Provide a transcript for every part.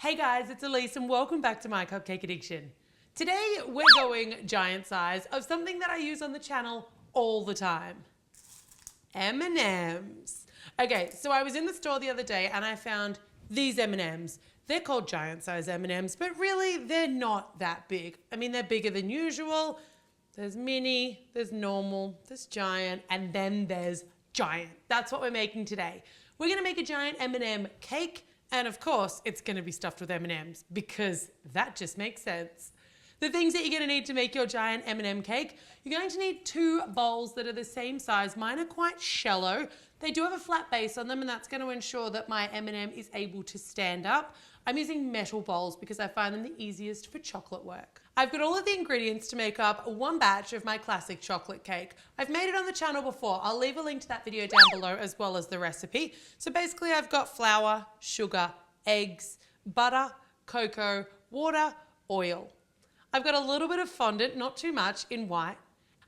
Hey guys, it's Elise and welcome back to My Cupcake Addiction. Today we're going giant size of something that I use on the channel all the time. M&Ms. Okay, so I was in the store the other day and I found these M&Ms. They're called giant size M&Ms, but really they're not that big. I mean, they're bigger than usual. There's mini, there's normal, there's giant, and then there's giant. That's what we're making today. We're gonna make a giant M&M cake. And of course, it's gonna be stuffed with M&Ms because that just makes sense. The things that you're gonna need to make your giant M&M cake, you're going to need 2 bowls that are the same size. Mine are quite shallow. They do have a flat base on them and that's gonna ensure that my M&M is able to stand up. I'm using metal bowls because I find them the easiest for chocolate work. I've got all of the ingredients to make up one batch of my classic chocolate cake. I've made it on the channel before. I'll leave a link to that video down below as well as the recipe. So basically I've got flour, sugar, eggs, butter, cocoa, water, oil. I've got a little bit of fondant, not too much, in white.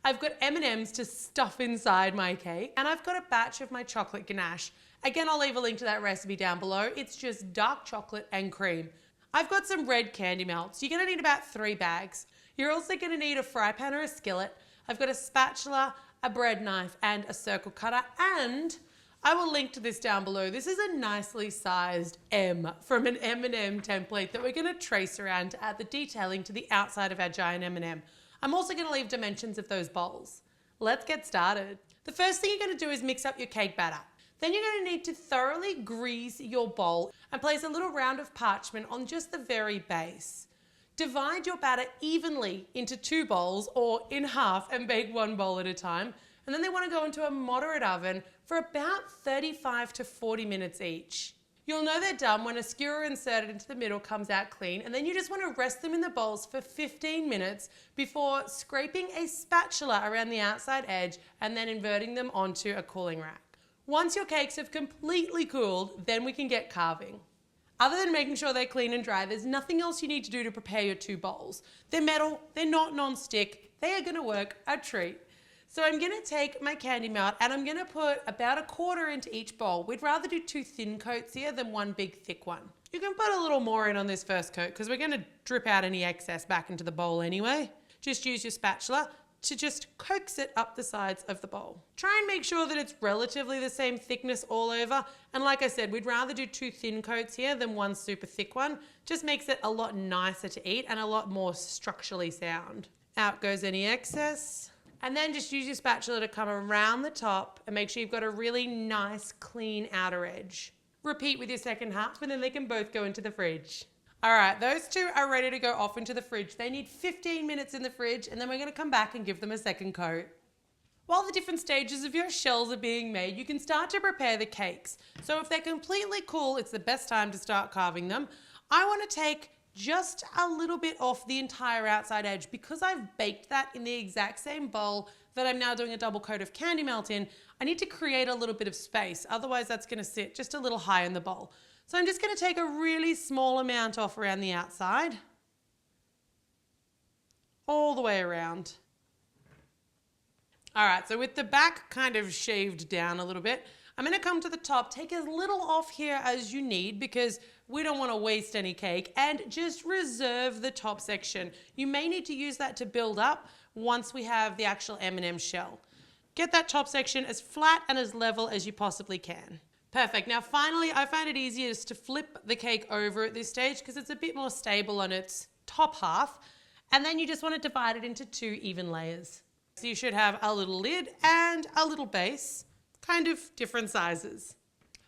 I've got M&Ms to stuff inside my cake, and I've got a batch of my chocolate ganache. Again, I'll leave a link to that recipe down below. It's just dark chocolate and cream. I've got some red candy melts. You're gonna need about 3 bags. You're also gonna need a fry pan or a skillet. I've got a spatula, a bread knife, and a circle cutter, and I will link to this down below. This is a nicely sized M from an M&M template that we're gonna trace around to add the detailing to the outside of our giant M&M. I'm also gonna leave dimensions of those bowls. Let's get started. The first thing you're gonna do is mix up your cake batter. Then you're going to need to thoroughly grease your bowl and place a little round of parchment on just the very base. Divide your batter evenly into 2 bowls or in half and bake 1 bowl at a time. And then they want to go into a moderate oven for about 35 to 40 minutes each. You'll know they're done when a skewer inserted into the middle comes out clean, and then you just want to rest them in the bowls for 15 minutes before scraping a spatula around the outside edge and then inverting them onto a cooling rack. Once your cakes have completely cooled, then we can get carving. Other than making sure they're clean and dry, there's nothing else you need to do to prepare your 2 bowls. They're metal, they're not non-stick, they are gonna work a treat. So I'm gonna take my candy melt and I'm gonna put about 1/4 into each bowl. We'd rather do 2 thin coats here than 1 big thick one. You can put a little more in on this first coat because we're gonna drip out any excess back into the bowl anyway. Just use your spatula to just coax it up the sides of the bowl. Try and make sure that it's relatively the same thickness all over. And like I said, we'd rather do 2 thin coats here than 1 super thick one. Just makes it a lot nicer to eat and a lot more structurally sound. Out goes any excess. And then just use your spatula to come around the top and make sure you've got a really nice, clean outer edge. Repeat with your second half and then they can both go into the fridge. All right, those 2 are ready to go off into the fridge. They need 15 minutes in the fridge and then we're gonna come back and give them a second coat. While the different stages of your shells are being made, you can start to prepare the cakes. So if they're completely cool, it's the best time to start carving them. I wanna take just a little bit off the entire outside edge because I've baked that in the exact same bowl that I'm now doing a double coat of candy melt in. I need to create a little bit of space, otherwise that's gonna sit just a little high in the bowl. So I'm just gonna take a really small amount off around the outside, all the way around. All right, so with the back kind of shaved down a little bit, I'm gonna come to the top, take as little off here as you need because we don't wanna waste any cake, and just reserve the top section. You may need to use that to build up once we have the actual M&M shell. Get that top section as flat and as level as you possibly can. Perfect. Now finally, I find it easiest to flip the cake over at this stage because it's a bit more stable on its top half. And then you just want to divide it into 2 even layers. So you should have a little lid and a little base, kind of different sizes.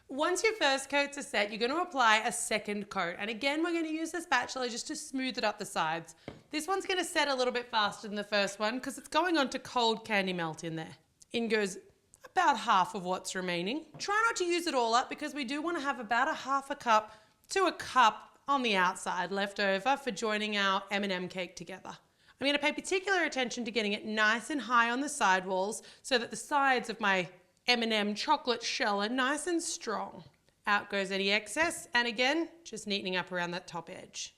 Once your first coats are set, you're going to apply a second coat. And again, we're going to use the spatula just to smooth it up the sides. This one's going to set a little bit faster than the first one because it's going on to cold candy melt in there. In goes about half of what's remaining. Try not to use it all up because we do want to have about 1/2 cup to a cup on the outside left over for joining our M&M cake together. I'm going to pay particular attention to getting it nice and high on the side walls so that the sides of my M&M chocolate shell are nice and strong. Out goes any excess, and again, just neatening up around that top edge.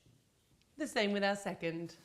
The same with our second.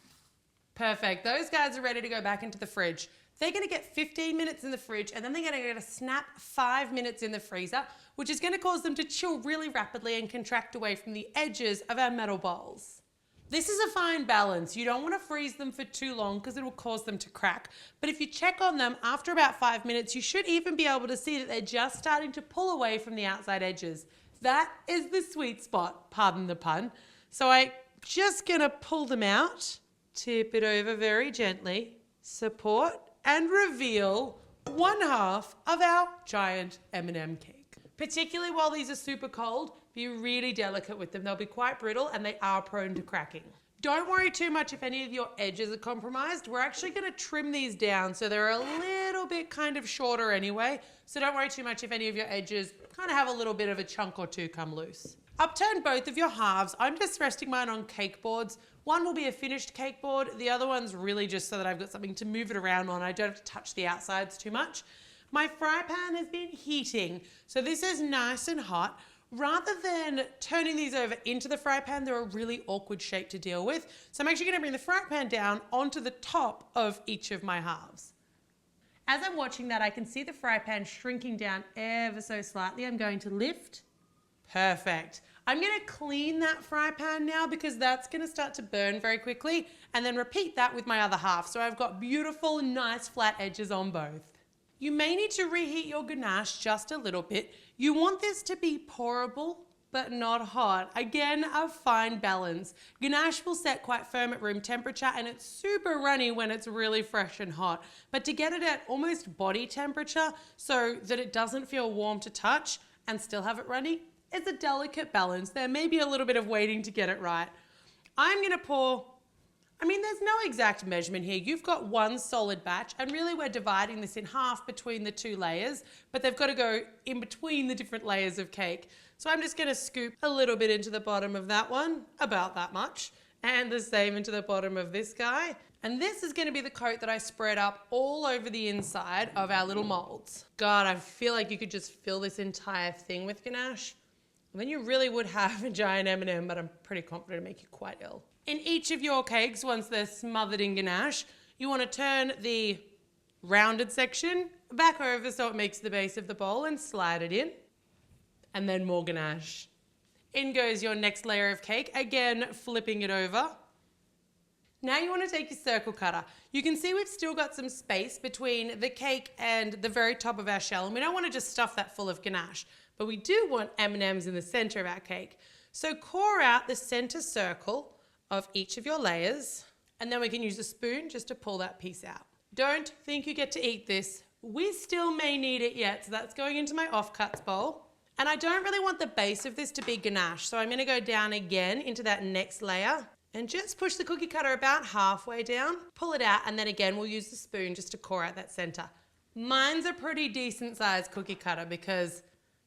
Perfect, those guys are ready to go back into the fridge. They're gonna get 15 minutes in the fridge and then they're gonna get a snap 5 minutes in the freezer, which is gonna cause them to chill really rapidly and contract away from the edges of our metal bowls. This is a fine balance. You don't want to freeze them for too long because it will cause them to crack. But if you check on them after about 5 minutes, you should even be able to see that they're just starting to pull away from the outside edges. That is the sweet spot, pardon the pun. So I'm just gonna pull them out, tip it over very gently, support and reveal one half of our giant M&M cake. Particularly while these are super cold, be really delicate with them. They'll be quite brittle and they are prone to cracking. Don't worry too much if any of your edges are compromised. We're actually gonna trim these down so they're a little bit kind of shorter anyway. So don't worry too much if any of your edges kind of have a little bit of a chunk or two come loose. Upturn both of your halves. I'm just resting mine on cake boards. One will be a finished cake board. The other one's really just so that I've got something to move it around on. I don't have to touch the outsides too much. My fry pan has been heating, so this is nice and hot. Rather than turning these over into the fry pan, they're a really awkward shape to deal with. So I'm actually gonna bring the fry pan down onto the top of each of my halves. As I'm watching that, I can see the fry pan shrinking down ever so slightly. I'm going to lift. Perfect. I'm gonna clean that fry pan now because that's gonna start to burn very quickly, and then repeat that with my other half. So I've got beautiful, nice flat edges on both. You may need to reheat your ganache just a little bit. You want this to be pourable, but not hot. Again, a fine balance. Ganache will set quite firm at room temperature and it's super runny when it's really fresh and hot. But to get it at almost body temperature so that it doesn't feel warm to touch and still have it runny, it's a delicate balance. There may be a little bit of waiting to get it right. I'm gonna pour, there's no exact measurement here. You've got one solid batch and really we're dividing this in half between the two layers, but they've got to go in between the different layers of cake. So I'm just gonna scoop a little bit into the bottom of that one, about that much, and the same into the bottom of this guy. And this is gonna be the coat that I spread up all over the inside of our little molds. God, I feel like you could just fill this entire thing with ganache. And then you really would have a giant M&M, but I'm pretty confident it'll make you quite ill. In each of your cakes, once they're smothered in ganache, you want to turn the rounded section back over so it makes the base of the bowl and slide it in. And then more ganache. In goes your next layer of cake, again flipping it over. Now you want to take your circle cutter. You can see we've still got some space between the cake and the very top of our shell, and we don't want to just stuff that full of ganache, but we do want M&Ms in the center of our cake. So core out the center circle of each of your layers, and then we can use a spoon just to pull that piece out. Don't think you get to eat this. We still may need it yet, so that's going into my offcuts bowl. And I don't really want the base of this to be ganache, so I'm gonna go down again into that next layer and just push the cookie cutter about halfway down, pull it out, and then again, we'll use the spoon just to core out that center. Mine's a pretty decent sized cookie cutter because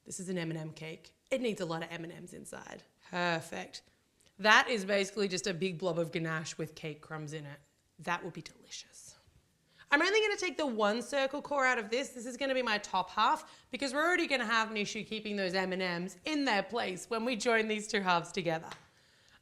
this is an M&M cake. It needs a lot of M&Ms inside. Perfect. That is basically just a big blob of ganache with cake crumbs in it. That would be delicious. I'm only gonna take the one circle core out of this. This is gonna be my top half because we're already gonna have an issue keeping those M&Ms in their place when we join these two halves together.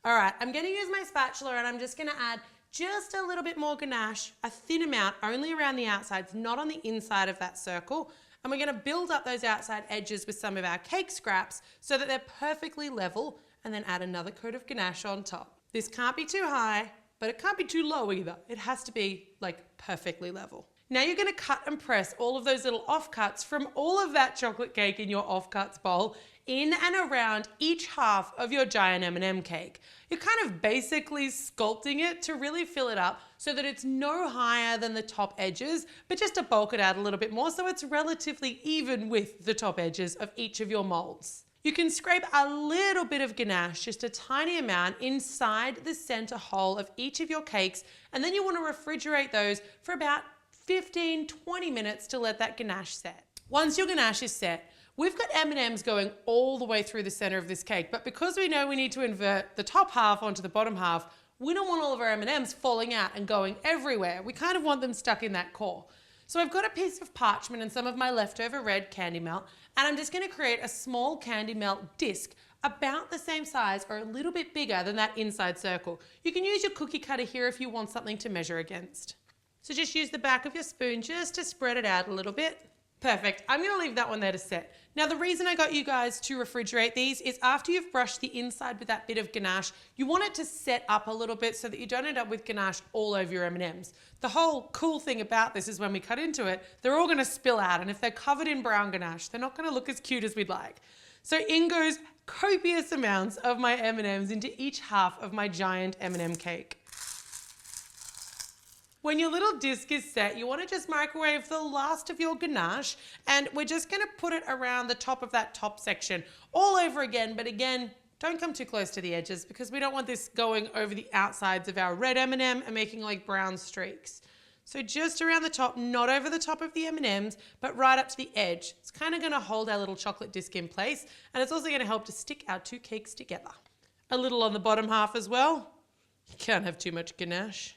All right, I'm gonna use my spatula and I'm just gonna add just a little bit more ganache, a thin amount, only around the outsides, not on the inside of that circle. And we're gonna build up those outside edges with some of our cake scraps so that they're perfectly level, and then add another coat of ganache on top. This can't be too high, but it can't be too low either. It has to be like perfectly level. Now you're gonna cut and press all of those little offcuts from all of that chocolate cake in your offcuts bowl in and around each half of your giant M&M cake. You're kind of basically sculpting it to really fill it up so that it's no higher than the top edges, but just to bulk it out a little bit more so it's relatively even with the top edges of each of your molds. You can scrape a little bit of ganache, just a tiny amount, inside the center hole of each of your cakes, and then you want to refrigerate those for about 15-20 minutes to let that ganache set. Once your ganache is set, we've got M&Ms going all the way through the center of this cake, but because we know we need to invert the top half onto the bottom half, we don't want all of our M&Ms falling out and going everywhere. We kind of want them stuck in that core. So I've got a piece of parchment and some of my leftover red candy melt, and I'm just gonna create a small candy melt disc about the same size or a little bit bigger than that inside circle. You can use your cookie cutter here if you want something to measure against. So just use the back of your spoon just to spread it out a little bit. Perfect. I'm going to leave that one there to set. Now, the reason I got you guys to refrigerate these is after you've brushed the inside with that bit of ganache, you want it to set up a little bit so that you don't end up with ganache all over your M&Ms. The whole cool thing about this is when we cut into it, they're all going to spill out. And if they're covered in brown ganache, they're not going to look as cute as we'd like. So in goes copious amounts of my M&Ms into each half of my giant M&M cake. When your little disc is set, you want to just microwave the last of your ganache, and we're just going to put it around the top of that top section all over again. But again, don't come too close to the edges because we don't want this going over the outsides of our red M&M and making like brown streaks. So just around the top, not over the top of the M&Ms, but right up to the edge. It's kind of going to hold our little chocolate disc in place, and it's also going to help to stick our two cakes together. A little on the bottom half as well. You can't have too much ganache.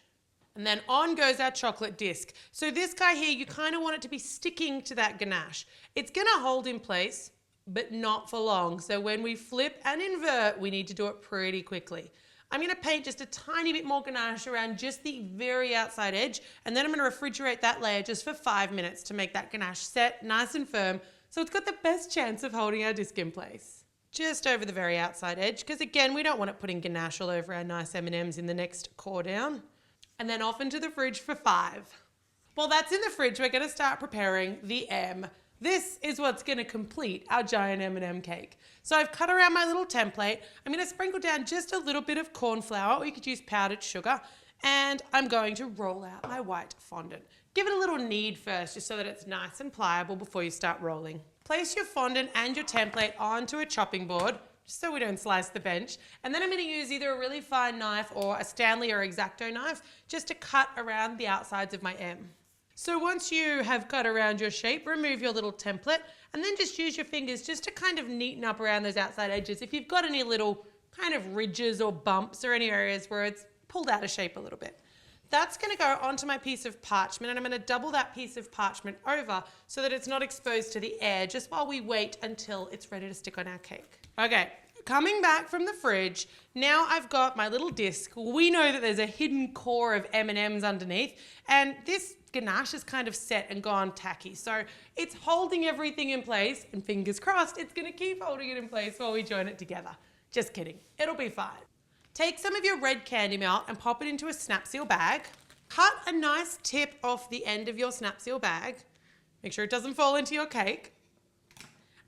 And then on goes our chocolate disc. So this guy here, you kind of want it to be sticking to that ganache. It's going to hold in place, but not for long. So when we flip and invert, we need to do it pretty quickly. I'm going to paint just a tiny bit more ganache around just the very outside edge, and then I'm going to refrigerate that layer just for 5 minutes to make that ganache set nice and firm, so it's got the best chance of holding our disc in place. Just over the very outside edge, because again, we don't want it putting ganache all over our nice M&Ms in the next core down. And then off into the fridge for 5. While that's in the fridge, we're going to start preparing the M. This is what's going to complete our giant M&M cake. So I've cut around my little template. I'm going to sprinkle down just a little bit of corn flour, or you could use powdered sugar. And I'm going to roll out my white fondant. Give it a little knead first, just so that it's nice and pliable before you start rolling. Place your fondant and your template onto a chopping board, just so we don't slice the bench. And then I'm going to use either a really fine knife or a Stanley or X-Acto knife just to cut around the outsides of my M. So once you have cut around your shape, remove your little template and then just use your fingers just to kind of neaten up around those outside edges. If you've got any little kind of ridges or bumps or any areas where it's pulled out of shape a little bit. That's going to go onto my piece of parchment, and I'm going to double that piece of parchment over so that it's not exposed to the air just while we wait until it's ready to stick on our cake. Okay, coming back from the fridge, now I've got my little disc. We know that there's a hidden core of M&Ms underneath, and this ganache is kind of set and gone tacky. So it's holding everything in place, and fingers crossed, it's going to keep holding it in place while we join it together. Just kidding, it'll be fine. Take some of your red candy melt and pop it into a snap seal bag. Cut a nice tip off the end of your snap seal bag. Make sure it doesn't fall into your cake.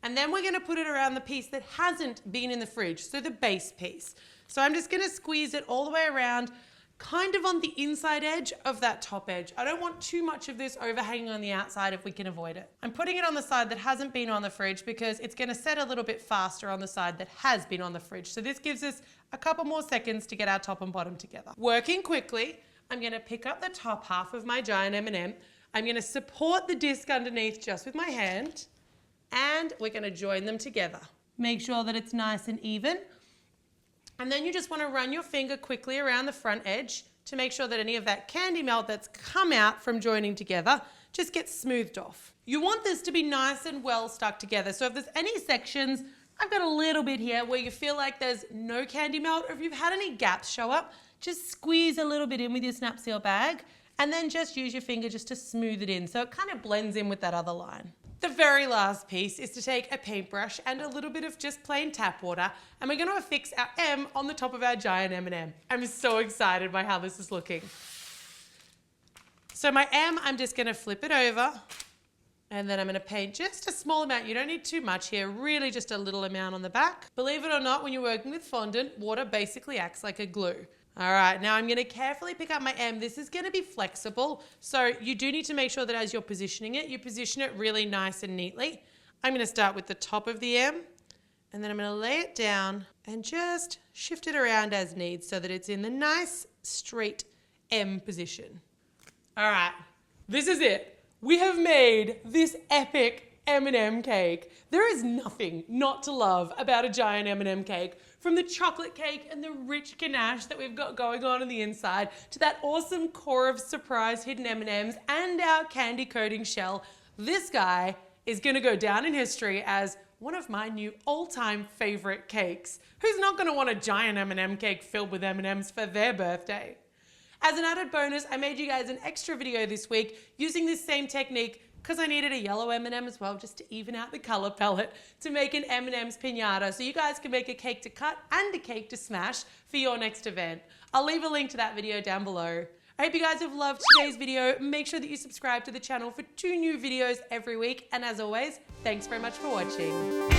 And then we're going to put it around the piece that hasn't been in the fridge, so the base piece. So I'm just going to squeeze it all the way around, kind of on the inside edge of that top edge. I don't want too much of this overhanging on the outside if we can avoid it. I'm putting it on the side that hasn't been on the fridge because it's going to set a little bit faster on the side that has been on the fridge. So this gives us a couple more seconds to get our top and bottom together. Working quickly, I'm going to pick up the top half of my giant M&M. I'm going to support the disc underneath just with my hand, and we're going to join them together. Make sure that it's nice and even. And then you just want to run your finger quickly around the front edge to make sure that any of that candy melt that's come out from joining together just gets smoothed off. You want this to be nice and well stuck together. So if there's any sections, I've got a little bit here where you feel like there's no candy melt, or if you've had any gaps show up, just squeeze a little bit in with your snap seal bag and then just use your finger just to smooth it in so it kind of blends in with that other line. The very last piece is to take a paintbrush and a little bit of just plain tap water, and we're going to affix our M on the top of our giant M&M. I'm so excited by how this is looking. So my M, I'm just going to flip it over, and then I'm going to paint just a small amount. You don't need too much here, really just a little amount on the back. Believe it or not, when you're working with fondant, water basically acts like a glue. All right, now I'm going to carefully pick up my M. This is going to be flexible, so you do need to make sure that as you're positioning it, you position it really nice and neatly. I'm going to start with the top of the M, and then I'm going to lay it down and just shift it around as needs so that it's in the nice straight M position. All right, this is it. We have made this epic M&M cake. There is nothing not to love about a giant M&M cake. From the chocolate cake and the rich ganache that we've got going on the inside, to that awesome core of surprise hidden M&Ms and our candy coating shell, this guy is gonna go down in history as one of my new all-time favorite cakes. Who's not gonna want a giant M&M cake filled with M&Ms for their birthday? As an added bonus, I made you guys an extra video this week using this same technique because I needed a yellow M&M as well, just to even out the color palette, to make an M&M's piñata so you guys can make a cake to cut and a cake to smash for your next event. I'll leave a link to that video down below. I hope you guys have loved today's video. Make sure that you subscribe to the channel for 2 new videos every week. And as always, thanks very much for watching.